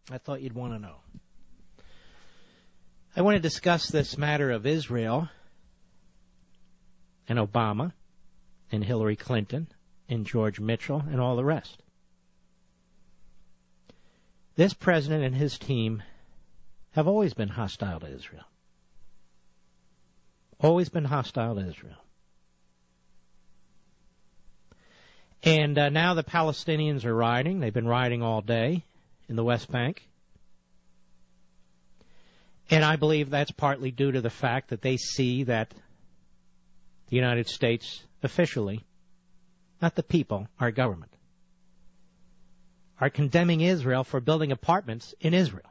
I thought you'd want to know. I want to discuss this matter of Israel and Obama and Hillary Clinton and George Mitchell and all the rest. This president and his team have always been hostile to Israel. Always been hostile to Israel. And now the Palestinians are rioting. They've been rioting all day in the West Bank. And I believe that's partly due to the fact that they see that the United States officially, not the people, our government, are condemning Israel for building apartments in Israel.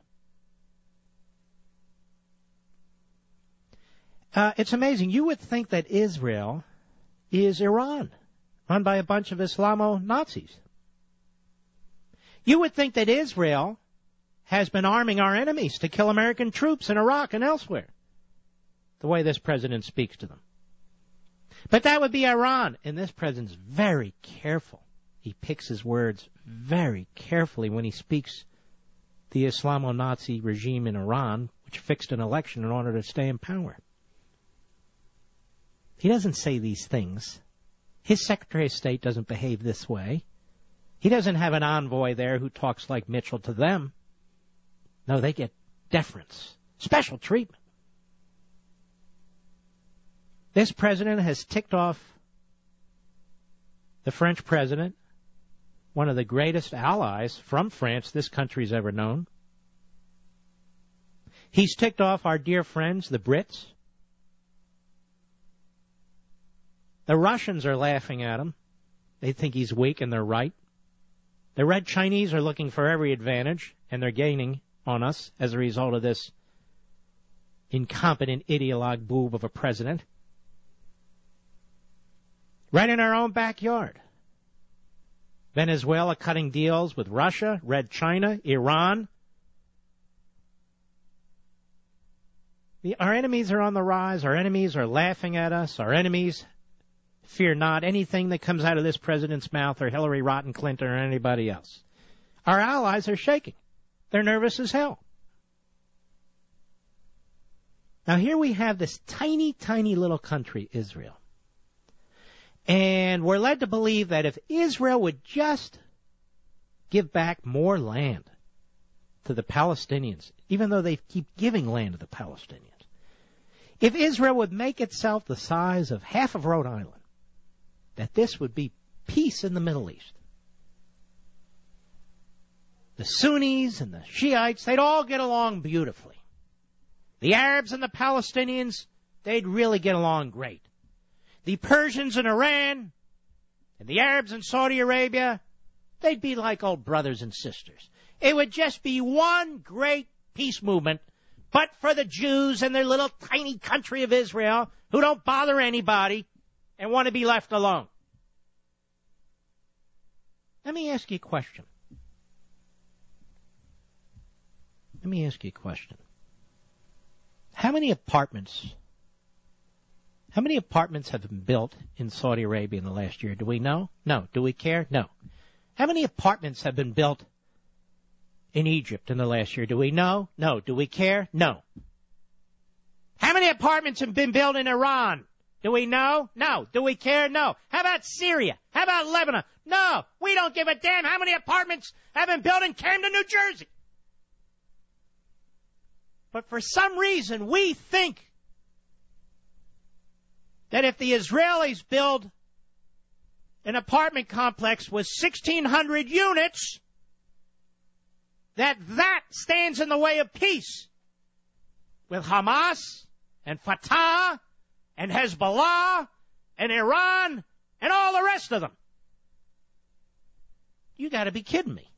It's amazing. You would think that Israel is Iran, run by a bunch of Islamo-Nazis. You would think that Israel has been arming our enemies to kill American troops in Iraq and elsewhere, the way this president speaks to them. But that would be Iran, and this president's very careful. He picks his words very carefully when he speaks the Islamo-Nazi regime in Iran, which fixed an election in order to stay in power. He doesn't say these things. His Secretary of State doesn't behave this way. He doesn't have an envoy there who talks like Mitchell to them. No, they get deference, special treatment. This president has ticked off the French president, one of the greatest allies from France this country's ever known. He's ticked off our dear friends, the Brits. The Russians are laughing at him. They think he's weak, and they're right. The Red Chinese are looking for every advantage, and they're gaining on us as a result of this incompetent ideologue boob of a president. Right in our own backyard. Venezuela cutting deals with Russia, Red China, Iran. Our enemies are on the rise. Our enemies are laughing at us. Our enemies fear not anything that comes out of this president's mouth or Hillary Rotten Clinton or anybody else. Our allies are shaking. They're nervous as hell. Now here we have this tiny, tiny little country, Israel. And we're led to believe that if Israel would just give back more land to the Palestinians, even though they keep giving land to the Palestinians, if Israel would make itself the size of half of Rhode Island, that this would be peace in the Middle East. The Sunnis and the Shiites, they'd all get along beautifully. The Arabs and the Palestinians, they'd really get along great. The Persians and Iran and the Arabs in Saudi Arabia, they'd be like old brothers and sisters. It would just be one great peace movement, but for the Jews and their little tiny country of Israel who don't bother anybody and want to be left alone. Let me ask you a question. How many apartments have been built in Saudi Arabia in the last year? Do we know? No. Do we care? No. How many apartments have been built in Egypt in the last year? Do we know? No. Do we care? No. How many apartments have been built in Iran? Do we know? No. Do we care? No. How about Syria? How about Lebanon? No. We don't give a damn how many apartments have been built in Camden, New Jersey. But for some reason, we think that if the Israelis build an apartment complex with 1,600 units, that stands in the way of peace with Hamas and Fatah and Hezbollah and Iran and all the rest of them. You got to be kidding me.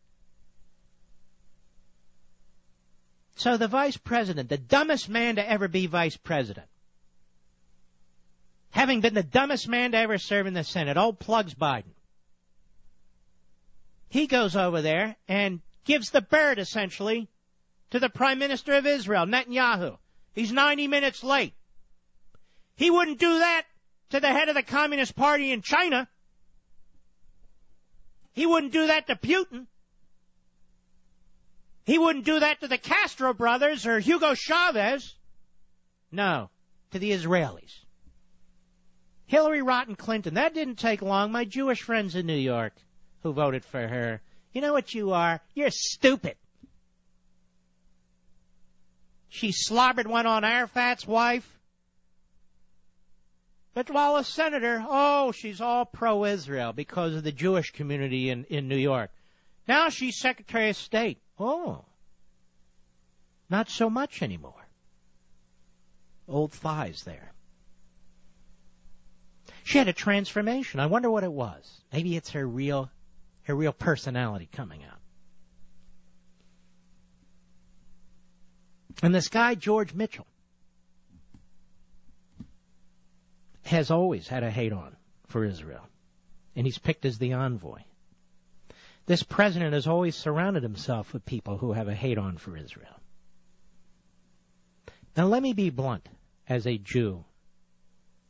So the vice president, the dumbest man to ever be vice president, having been the dumbest man to ever serve in the Senate, old Plugs Biden, he goes over there and gives the bird, essentially, to the Prime Minister of Israel, Netanyahu. He's 90 minutes late. He wouldn't do that to the head of the Communist Party in China. He wouldn't do that to Putin. He wouldn't do that to the Castro brothers or Hugo Chavez. No, to the Israelis. Hillary Rotten Clinton, that didn't take long. My Jewish friends in New York who voted for her. You know what you are? You're stupid. She slobbered one on Arafat's wife. But while a senator, she's all pro-Israel because of the Jewish community in New York. Now she's Secretary of State. Not so much anymore. Old thighs there. She had a transformation. I wonder what it was. Maybe it's her real personality coming out. And this guy, George Mitchell, has always had a hate-on for Israel. And he's picked as the envoy. This president has always surrounded himself with people who have a hate-on for Israel. Now let me be blunt as a Jew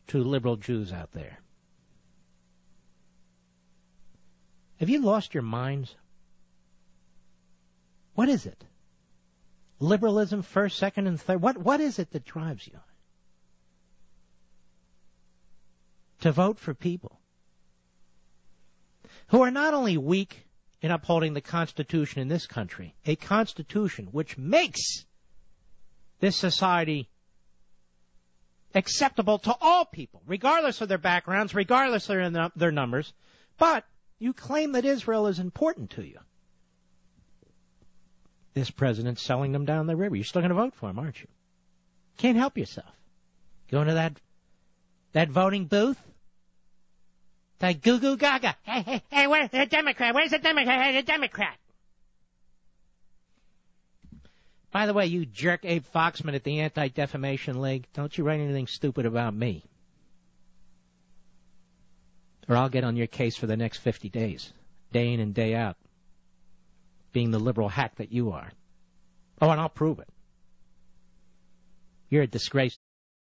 to liberal Jews out there. Have you lost your minds? What is it? Liberalism first, second, and third? What is it that drives you to vote for people who are not only weak in upholding the Constitution in this country, a Constitution which makes this society acceptable to all people, regardless of their backgrounds, regardless of their numbers, but you claim that Israel is important to you. This president's selling them down the river. You're still going to vote for him, aren't you? Can't help yourself. Go into that voting booth. That goo-goo gaga. Hey, where's the Democrat? Where's the Democrat? Hey, the Democrat. By the way, you jerk Abe Foxman at the Anti-Defamation League, don't you write anything stupid about me. Or I'll get on your case for the next 50 days, day in and day out, being the liberal hack that you are. And I'll prove it. You're a disgrace.